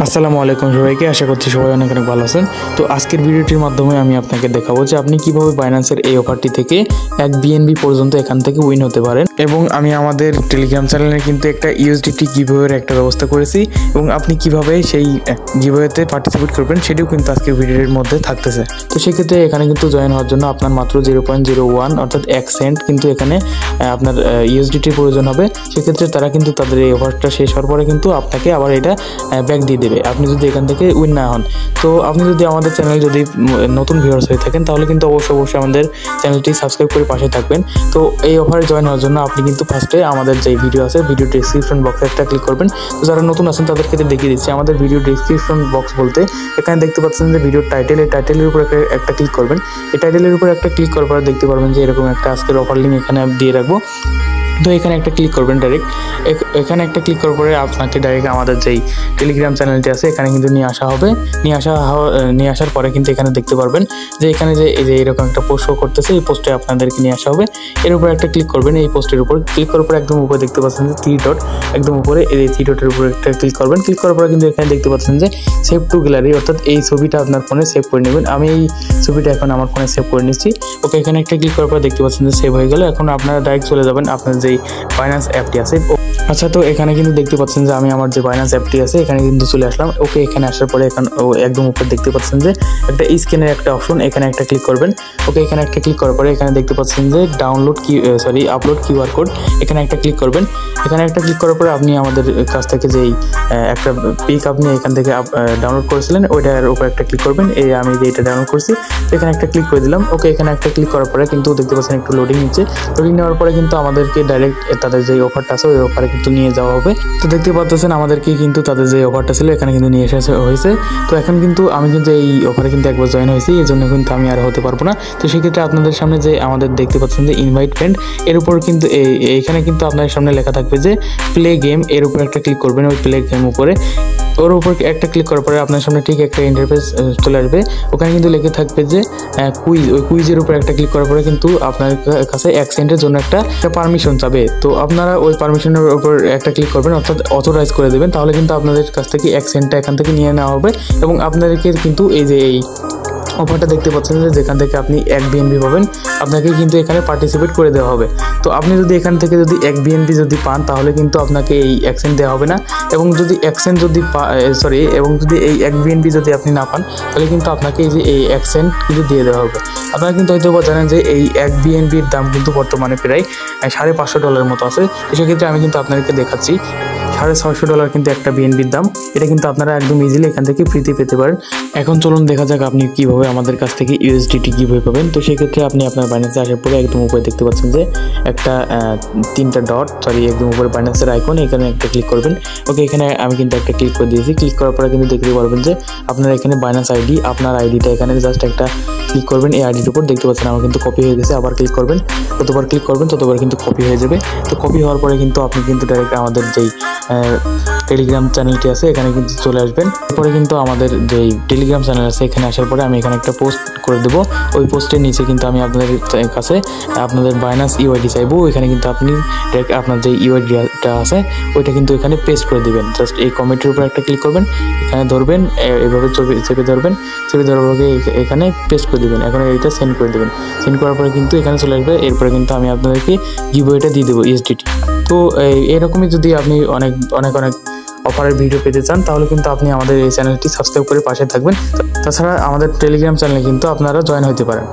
আসসালামু আলাইকুম সবাইকে, আশা করছি সবাই অনেক অনেক ভালো আছেন। তো আজকের ভিডিওটির মাধ্যমে আমি আপনাকে দেখাবো যে আপনি কিভাবে বাইন্যান্সের এই অফারটি থেকে 1 BNB পর্যন্ত এখান থেকে উইন হতে পারেন। এবং আমি আমাদের টেলিগ্রাম চ্যানেলে কিন্তু একটা USDT গিভওয়ের একটা ব্যবস্থা করেছি এবং আপনি কিভাবে সেই গিভওয়েতে পার্টিসিপেট করবেন সেটিও কিন্তু আজকের ভিডিওর মধ্যে থাকতেছে। তো সেক্ষেত্রে এখানে কিন্তু জয়েন হওয়ার জন্য আপনার মাত্র 0.01 অর্থাৎ 1 সেন্ট কিন্তু এখানে আপনার USDT প্রয়োজন হবে। সেক্ষেত্রে তারা কিন্তু তাদের এই অফারটা শেষ হওয়ার পরে কিন্তু আপনাকে আবার এটা ব্যাক দিয়ে দেবে আপনি যদি এখান থেকে উইন না হন। তো আপনি যদি আমাদের চ্যানেল যদি নতুন ভিউয়ার্স হয়ে থাকেন তাহলে কিন্তু অবশ্যই আমাদের চ্যানেলটি সাবস্ক্রাইব করে পাশে থাকবেন। তো এই অফারে জয়েন হওয়ার জন্য আপনি কিন্তু ফার্স্টে আমাদের যে ভিডিও আছে ভিডিও ডেসক্রিপশন বক্সে একটা ক্লিক করবেন। তো যারা নতুন আছেন তাদের ক্ষেত্রে দেখিয়ে দিচ্ছি আমাদের ভিডিও ডেসক্রিপশন বক্স বলতে এখানে দেখতে পাচ্ছেন যে ভিডিও টাইটেল, এই টাইটেলের উপর একটা ক্লিক করবেন। এই টাইটেলের উপর একটা ক্লিক করার পর দেখতে পারবেন যে এরকম একটা আজকের অফার লিঙ্ক এখানে দিয়ে রাখবো। তো এখানে একটা ক্লিক করবেন ডাইরেক্ট। এখানে একটা ক্লিক করার পরে আপনাকে ডাইরেক্ট আমাদের যেই টেলিগ্রাম চ্যানেলটি আছে এখানে কিন্তু নিয়ে আসা হবে। নিয়ে আসার পরে কিন্তু এখানে দেখতে পারবেন যে এখানে যে এই যে এরকম একটা পোস্ট করতেছে, এই পোস্টে আপনাদেরকে নিয়ে আসা হবে। এর উপর একটা ক্লিক করবেন। এই পোস্টের উপর ক্লিক করার পর একদম উপরে দেখতে পাচ্ছেন যে 3 ডট, একদম উপরে এই 3 ডটের উপর একটা ক্লিক করবেন। ক্লিক করার পরে কিন্তু এখানে দেখতে পাচ্ছেন যে সেভ টু গ্যালারি, অর্থাৎ এই ছবিটা আপনার ফোনে সেভ করে নেবেন। আমি এই ছবিটা এখন আমার ফোনে সেভ করে নিচ্ছি। ওকে, এখানে একটা ক্লিক করার পর দেখতে পাচ্ছেন যে সেভ হয়ে গেল। এখন আপনারা ডাইরেক্ট চলে যাবেন আপনার যেই বাইন্যান্স অ্যাপটি আছে। আচ্ছা, তো এখানে কিন্তু দেখতে পাচ্ছেন যে আমি আমার যে বাইন্যান্স অ্যাপটি আছে এখানে কিন্তু চলে আসলাম। ওকে, এখানে আসার পরে এখন একদম উপরে দেখতে পাচ্ছেন যে একটা স্ক্যানের একটা অপশন, এখানে একটা ক্লিক করবেন। ওকে, এখানে একটা ক্লিক করার পরে এখানে দেখতে পাচ্ছেন যে আপলোড কিউআর কোড, এখানে একটা ক্লিক করবেন। এখানে একটা ক্লিক করার পরে আপনি আমাদের কাছ থেকে যেই একটা পিক আপনি এখান থেকে ডাউনলোড করেছিলেন ওইটার উপর একটা ক্লিক করবেন। এই আমি যে এটা ডাউনলোড করছি এখানে একটা ক্লিক করে দিলাম। ওকে, এখানে একটা ক্লিক করার পরে কিন্তু দেখতে পাচ্ছেন একটু লোডিং নিচ্ছে। লোডিং নেওয়ার পরে কিন্তু আমাদেরকে ডাইরেক্ট তাদের যে অফারটা আছে ওই অফারে কিন্তু নিয়ে যাওয়া হবে। তো দেখতে পাচ্ছেন আমাদেরকে কিন্তু তাদের যে অফারটা ছিল এখানে কিন্তু নিয়ে এসে হয়েছে। তো এখন কিন্তু আমি কিন্তু এই অফারে কিন্তু একবার জয়েন হয়েছি, এই জন্য কিন্তু আমি আর হতে পারবো না। তো সেক্ষেত্রে আপনাদের সামনে যে আমাদের দেখতে পাচ্ছেন যে ইনভাইট ফ্রেন্ড, এর উপর কিন্তু এইখানে কিন্তু আপনার সামনে লেখা থাকবে যে প্লে গেম, এর উপর একটা ক্লিক করবেন। ওই প্লে গেম উপরে ওর উপর একটা ক্লিক করার পরে আপনার সামনে ঠিক একটা ইন্টারফেস চলে আসবে। ওখানে কিন্তু লেখা থাকবে যে কুইজ, ওই কুইজের উপর একটা ক্লিক করার পরে কিন্তু আপনার কাছে 1 সেন্টের জন্য একটা পারমিশন চাবে। তো আপনারা ওই পারমিশনের উপর একটা ক্লিক করবেন, অর্থাৎ অথরাইজ করে দেবেন। তাহলে কিন্তু আপনাদের কাছ থেকে 1 সেন্টটা এখান থেকে নিয়ে নেওয়া হবে এবং আপনাদেরকে কিন্তু এই যে এই অফারটা দেখতে পাচ্ছেন যে যেখান থেকে আপনি 1 BNB পাবেন আপনাকে কিন্তু এখানে পার্টিসিপেট করে দেওয়া হবে। তো আপনি যদি এখান থেকে যদি 1 BNB যদি পান তাহলে কিন্তু আপনাকে এই 1 সেন্ট দেওয়া হবে না, এবং যদি 1 সেন্ট যদি এবং যদি এই 1 BNB যদি আপনি না পান তাহলে কিন্তু আপনাকে এই যে এই 1 সেন্ট কিন্তু দিয়ে দেওয়া হবে। আপনারা কিন্তু হয়তো জানেন যে এই 1 BNBর দাম কিন্তু বর্তমানে প্রায় $550 মতো আছে। সেক্ষেত্রে আমি কিন্তু আপনাদেরকে দেখাচ্ছি $650 কিন্তু একটা BNBর দাম। এটা কিন্তু আপনারা একদম ইজিলি এখান থেকে ফ্রিতে পেতে পারেন। এখন চলুন দেখা যাক আপনি কিভাবে আমাদের কাছ থেকে USDT গিভওয়ে পাবেন। তো সেক্ষেত্রে আপনি আপনার বাইন্যান্সে আসার পরে একদম উপরে দেখতে পাচ্ছেন যে একটা 3টা ডট, একদম উপরে বাইন্যান্সের আইকন, এখানে একটা ক্লিক করবেন। ওকে, এখানে আমি কিন্তু একটা ক্লিক করে দিয়েছি। ক্লিক করার পরে কিন্তু দেখতে পারবেন যে আপনার এখানে বাইন্যান্স আইডি, আপনার আইডিটা এখানে জাস্ট একটা ক্লিক করবেন। এই আইডির উপর দেখতে পাচ্ছেন আমার কিন্তু কপি হয়ে গেছে। আবার ক্লিক করবেন, যতবার ক্লিক করবেন ততবার কিন্তু কপি হয়ে যাবে। তো কপি হওয়ার পরে কিন্তু আপনি কিন্তু ডাইরেক্ট আমাদের যেই টেলিগ্রাম চ্যানেলটি আছে এখানে কিন্তু চলে আসবেন। এরপরে কিন্তু আমাদের যেই টেলিগ্রাম চ্যানেল আছে এখানে আসার পরে আমি এখানে একটা পোস্ট করে দেবো। ওই পোস্টের নিচে কিন্তু আমি আপনাদের কাছে আপনাদের বাইন্যান্স ইউআইডি চাইবো। এখানে কিন্তু আপনি ডাইরেক্ট আপনার যে ইউআইডিটা আছে ওইটা কিন্তু এখানে পেস্ট করে দিবেন। জাস্ট এই কমেন্টের উপর একটা ক্লিক করবেন, এখানে ধরবেন, এভাবে চেপে ধরবেন, চেপে ধরার পরে এখানে পেস্ট করে দিবেন। এখন এইটা সেন্ড করে দেবেন। সেন্ড করার পরে কিন্তু এখানে চলে আসবে। এরপরে কিন্তু আমি আপনাদেরকে গিভওয়েটা দিয়ে দেবো USDT। তো এরকমই যদি আপনি অনেক অফারের ভিডিও পেতে চান তাহলে কিন্তু আপনি আমাদের এই চ্যানেলটি সাবস্ক্রাইব করে পাশে থাকবেন। তাছাড়া আমাদের টেলিগ্রাম চ্যানেলে কিন্তু আপনারা জয়েন হতে পারেন।